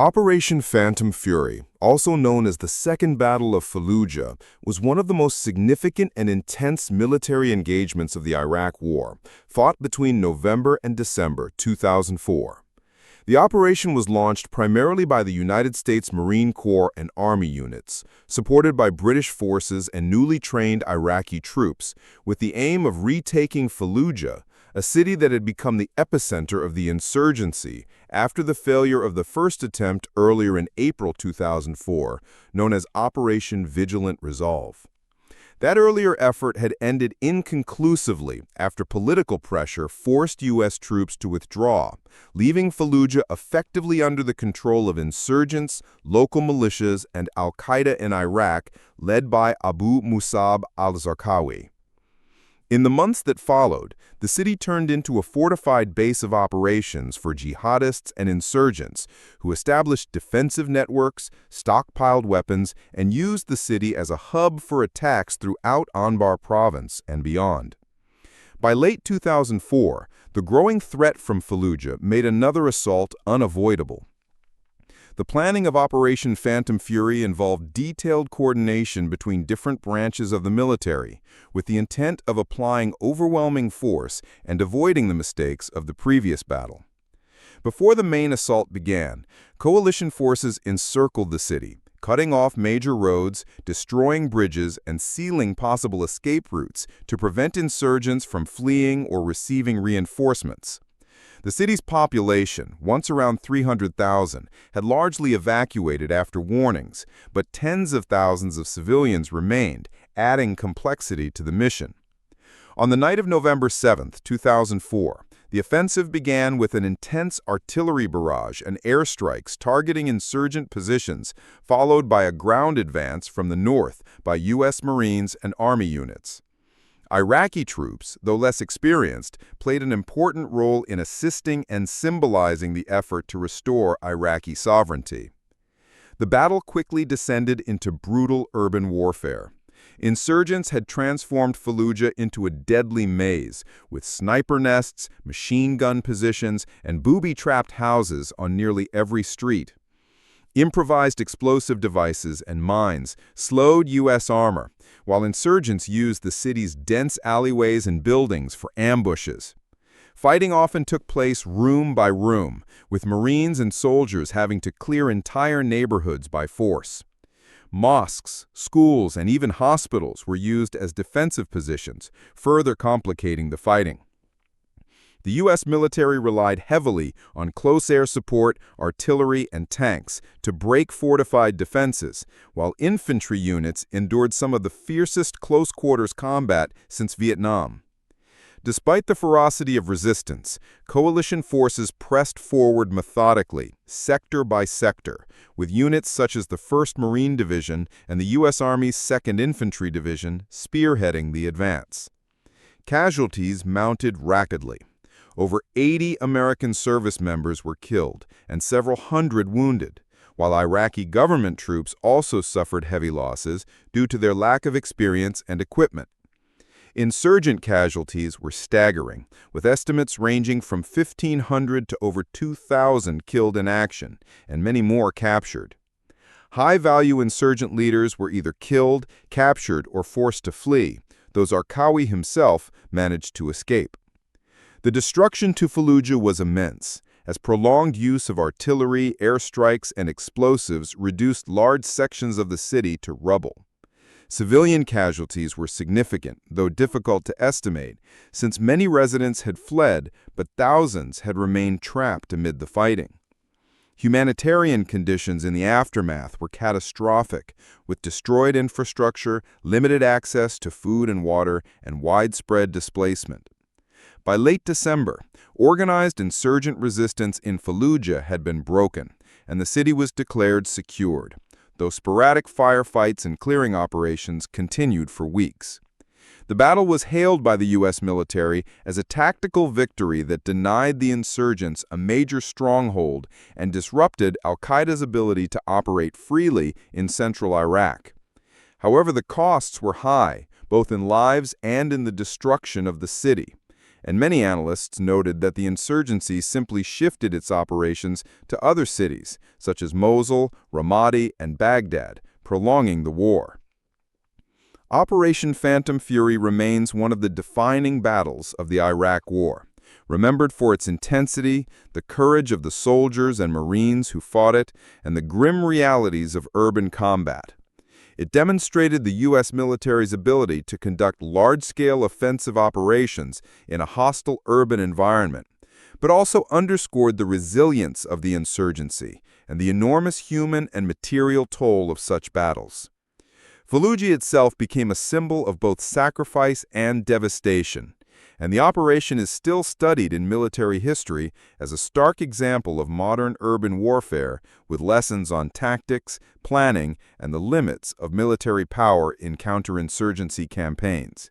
Operation Phantom Fury, also known as the Second Battle of Fallujah, was one of the most significant and intense military engagements of the Iraq War, fought between November and December 2004. The operation was launched primarily by the United States Marine Corps and Army units, supported by British forces and newly trained Iraqi troops, with the aim of retaking Fallujah, a city that had become the epicenter of the insurgency after the failure of the first attempt earlier in April 2004, known as Operation Vigilant Resolve. That earlier effort had ended inconclusively after political pressure forced U.S. troops to withdraw, leaving Fallujah effectively under the control of insurgents, local militias, and Al-Qaeda in Iraq, led by Abu Musab al-Zarqawi. In the months that followed, the city turned into a fortified base of operations for jihadists and insurgents who established defensive networks, stockpiled weapons, and used the city as a hub for attacks throughout Anbar province and beyond. By late 2004, the growing threat from Fallujah made another assault unavoidable. The planning of Operation Phantom Fury involved detailed coordination between different branches of the military, with the intent of applying overwhelming force and avoiding the mistakes of the previous battle. Before the main assault began, coalition forces encircled the city, cutting off major roads, destroying bridges, and sealing possible escape routes to prevent insurgents from fleeing or receiving reinforcements. The city's population, once around 300,000, had largely evacuated after warnings, but tens of thousands of civilians remained, adding complexity to the mission. On the night of November 7, 2004, the offensive began with an intense artillery barrage and airstrikes targeting insurgent positions, followed by a ground advance from the north by U.S. Marines and Army units. Iraqi troops, though less experienced, played an important role in assisting and symbolizing the effort to restore Iraqi sovereignty. The battle quickly descended into brutal urban warfare. Insurgents had transformed Fallujah into a deadly maze, with sniper nests, machine gun positions, and booby-trapped houses on nearly every street. Improvised explosive devices and mines slowed U.S. armor, while insurgents used the city's dense alleyways and buildings for ambushes. Fighting often took place room by room, with Marines and soldiers having to clear entire neighborhoods by force. Mosques, schools, and even hospitals were used as defensive positions, further complicating the fighting. The U.S. military relied heavily on close air support, artillery, and tanks to break fortified defenses, while infantry units endured some of the fiercest close-quarters combat since Vietnam. Despite the ferocity of resistance, coalition forces pressed forward methodically, sector by sector, with units such as the 1st Marine Division and the U.S. Army's 2nd Infantry Division spearheading the advance. Casualties mounted rapidly. Over 80 American service members were killed and several hundred wounded, while Iraqi government troops also suffered heavy losses due to their lack of experience and equipment. Insurgent casualties were staggering, with estimates ranging from 1,500 to over 2,000 killed in action, and many more captured. High-value insurgent leaders were either killed, captured, or forced to flee, though al-Zarqawi himself managed to escape. The destruction to Fallujah was immense, as prolonged use of artillery, airstrikes, and explosives reduced large sections of the city to rubble. Civilian casualties were significant, though difficult to estimate, since many residents had fled, but thousands had remained trapped amid the fighting. Humanitarian conditions in the aftermath were catastrophic, with destroyed infrastructure, limited access to food and water, and widespread displacement. By late December, organized insurgent resistance in Fallujah had been broken, and the city was declared secured, though sporadic firefights and clearing operations continued for weeks. The battle was hailed by the U.S. military as a tactical victory that denied the insurgents a major stronghold and disrupted al-Qaeda's ability to operate freely in central Iraq. However, the costs were high, both in lives and in the destruction of the city, and many analysts noted that the insurgency simply shifted its operations to other cities, such as Mosul, Ramadi, and Baghdad, prolonging the war. Operation Phantom Fury remains one of the defining battles of the Iraq War, remembered for its intensity, the courage of the soldiers and Marines who fought it, and the grim realities of urban combat. It demonstrated the U.S. military's ability to conduct large-scale offensive operations in a hostile urban environment, but also underscored the resilience of the insurgency and the enormous human and material toll of such battles. Fallujah itself became a symbol of both sacrifice and devastation, and the operation is still studied in military history as a stark example of modern urban warfare with lessons on tactics, planning, and the limits of military power in counterinsurgency campaigns.